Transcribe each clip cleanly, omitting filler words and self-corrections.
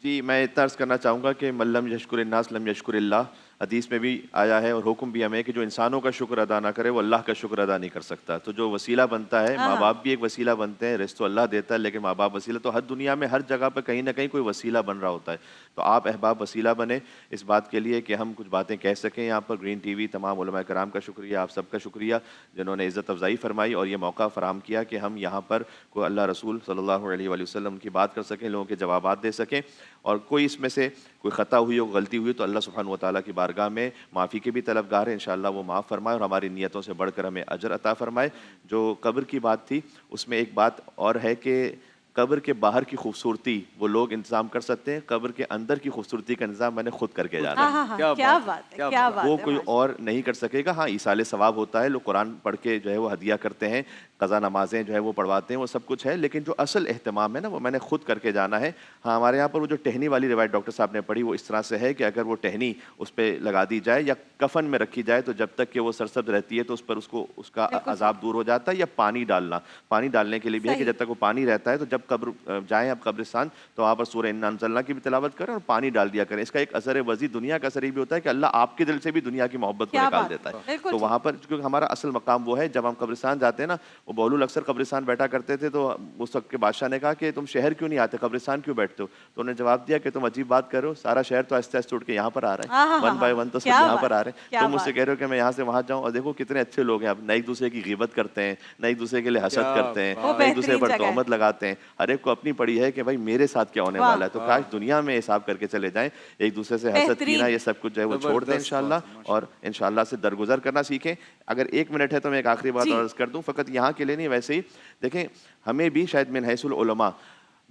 جی، میں اتنا عرض کرنا چاہوں گا کہ من لم یشکر الناس لم یشکر اللہ، حدیث میں بھی آیا ہے اور حکم بھی ہمیں کہ جو انسانوں کا شکر ادا نہ کرے وہ اللہ کا شکر ادا نہیں کر سکتا۔ تو جو وسیلہ بنتا ہے، ہاں ماں ہاں باپ بھی ایک وسیلہ بنتے ہیں، رزق تو اللہ دیتا ہے لیکن ماں باپ وسیلہ، تو ہر دنیا میں ہر جگہ پہ کہیں نہ کہیں کوئی وسیلہ بن رہا ہوتا ہے۔ تو آپ احباب وسیلہ بنیں اس بات کے لیے کہ ہم کچھ باتیں کہہ سکیں یہاں پر۔ گرین ٹی وی تمام علماء کرام کا شکریہ، آپ سب کا شکریہ جنہوں نے عزت افزائی فرمائی اور یہ موقع فراہم کیا کہ ہم یہاں پر کوئی اللہ رسول صلی اللہ علیہ وآلہ وسلم کی بات کر سکیں، لوگوں کے جوابات دے سکیں، اور کوئی اس میں سے کوئی خطا ہوئی ہو، غلطی ہوئی تو اللہ سبحانہ و تعالیٰ کی بارگاہ میں معافی کے بھی طلبگار ہیں، انشاءاللہ وہ معاف فرمائے اور ہماری نیتوں سے بڑھ کر ہمیں اجر عطا فرمائے۔ جو قبر کی بات تھی اس میں ایک بات اور ہے کہ قبر کے باہر کی خوبصورتی وہ لوگ انتظام کر سکتے ہیں، قبر کے اندر کی خوبصورتی کا انتظام میں نے خود کر کے جانا ہاں ہے۔ ہاں ہاں کیا کیا بات ہے، بات ہے، کیا کیا بات وہ بات ہے، کوئی ماشاء اور نہیں کر سکے گا۔ ہاں ایصال ثواب ہوتا ہے، لوگ قرآن پڑھ کے جو ہے وہ ہدیہ کرتے ہیں، قضا نمازیں جو ہے وہ پڑھواتے ہیں، وہ سب کچھ ہے، لیکن جو اصل اہتمام ہے نا وہ میں نے خود کر کے جانا ہے۔ ہاں ہمارے یہاں پر وہ جو ٹہنی والی روایت ڈاکٹر صاحب نے پڑھی وہ اس طرح سے ہے کہ اگر وہ ٹہنی اس پہ لگا دی جائے یا کفن میں رکھی جائے تو جب تک کہ وہ سرسبز رہتی ہے تو اس پر اس کا بالکل صحیح عذاب دور ہو جاتا ہے، یا پانی ڈالنا، پانی ڈالنے کے لیے بھی ہے کہ صحیح جب تک وہ پانی رہتا ہے تو جب قبر جائیں آپ قبرستان تو وہاں پر سورہ انا انزلنا کی بھی تلاوت کریں اور پانی ڈال دیا کریں۔ اس کا ایک اثر وزید دنیا کا اثر یہ بھی ہوتا ہے کہ اللہ آپ کے دل سے بھی دنیا کی محبت کو کیا نکال بات دیتا ہے، ہے۔ بالکل تو ٹھیک، وہاں پر کیونکہ ہمارا اصل مقام وہ ہے، جب ہم قبرستان جاتے ہیں نا، وہ بہلول اکثر قبرستان بیٹھا کرتے تھے تو اس وقت کے بادشاہ نے کہا کہ تم شہر کیوں نہیں آتے، قبرستان کیوں بیٹھتے ہو؟ تو انہوں نے جواب دیا کہ تم عجیب بات کر رہے ہو، سارا شہر تو آہستہ آہستہ اٹھ کے یہاں پر آ رہا ہاں ہاں ہے، ہاں ون ہاں بائی ہاں، ون تو سب کیا یہاں پر بات آ ہے، رہے ہیں، کیا تم مجھ سے بات کہہ ہے، رہے ہو کہ میں یہاں سے وہاں جاؤں، اور دیکھو کتنے اچھے لوگ ہیں، اب نہ ایک دوسرے کی غیبت کرتے ہیں، نہ ایک دوسرے کے لیے حسد کیا کرتے ہیں، وہ نہ ایک دوسرے بہترین پر جگہ ہے، تہمت لگاتے ہیں، ہر ایک کو اپنی پڑی ہے کہ بھائی میرے ساتھ کیا ہونے واہ، والا ہے۔ تو واہ، کاش دنیا میں حساب کر کے چلے جائیں، ایک دوسرے سے حسد کینہ بہترین، یہ سب کچھ جو ہے وہ چھوڑ دیں زبردست انشاءاللہ، بات ہے، ماشاء اور انشاءاللہ سے درگزر کرنا سیکھیں۔ اگر 1 منٹ ہے تو میں ایک آخری بات اور جی عرض کر دوں، فقط یہاں کے لیے نہیں، ویسے ہی دیکھیں ہمیں بھی شاید من حیث العلماء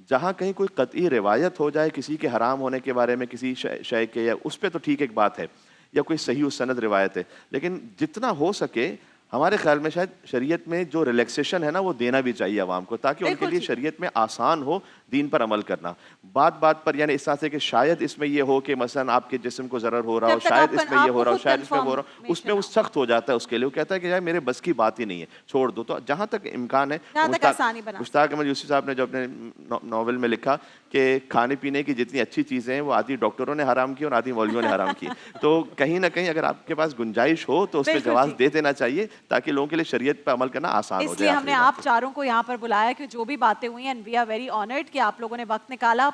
جہاں کہیں کوئی قطعی روایت ہو جائے کسی کے حرام ہونے کے بارے میں، کسی شے کے، یا اس پہ تو ٹھیک ایک بات ہے، یا کوئی صحیح السند روایت ہے، لیکن جتنا ہو سکے ہمارے خیال میں شاید شریعت میں جو ریلیکسیشن ہے نا وہ دینا بھی چاہیے عوام کو، تاکہ ان کے بالکل لیے ٹھیک، شریعت میں آسان ہو دین پر عمل کرنا۔ بات بات پر یعنی اس طرح سے کہ شاید اس میں یہ ہو کہ مثلا آپ کے جسم کو ضرر ہو رہا ہو، جب تک شاید اس میں یہ آپ ہو کو رہا ہو، خود شاید اس میں وہ ہو رہا ہو، اس میں کنفرمیشن وہ نہ ہو، سخت ہو جاتا ہے اس کے لیے، وہ کہتا ہے کہ یار میرے بس کی بات ہی نہیں ہے، چھوڑ دو۔ تو جہاں تک امکان ہے، جہاں تک مشتاق آسانی بنا مشتاق احمد یوسف صاحب نے جو اپنے ناول میں لکھا کہ کھانے پینے کی جتنی اچھی چیزیں ہیں وہ آدھی ڈاکٹروں نے حرام کی اور آدھی مولویوں نے حرام کی، تو کہیں نہ کہیں اگر آپ کے پاس گنجائش ہو تو اس پہ بالکل جواز ٹھیک، دے دینا چاہیے، تاکہ لوگوں کے لیے شریعت پہ عمل کرنا آسان ہو اس جائے۔ لیے ہم آخری نے بات آپ چاروں کو یہاں پر بلایا کہ جو بھی باتیں ہوئی ہیں، and we are very honoured کہ آپ لوگوں نے وقت نکالا۔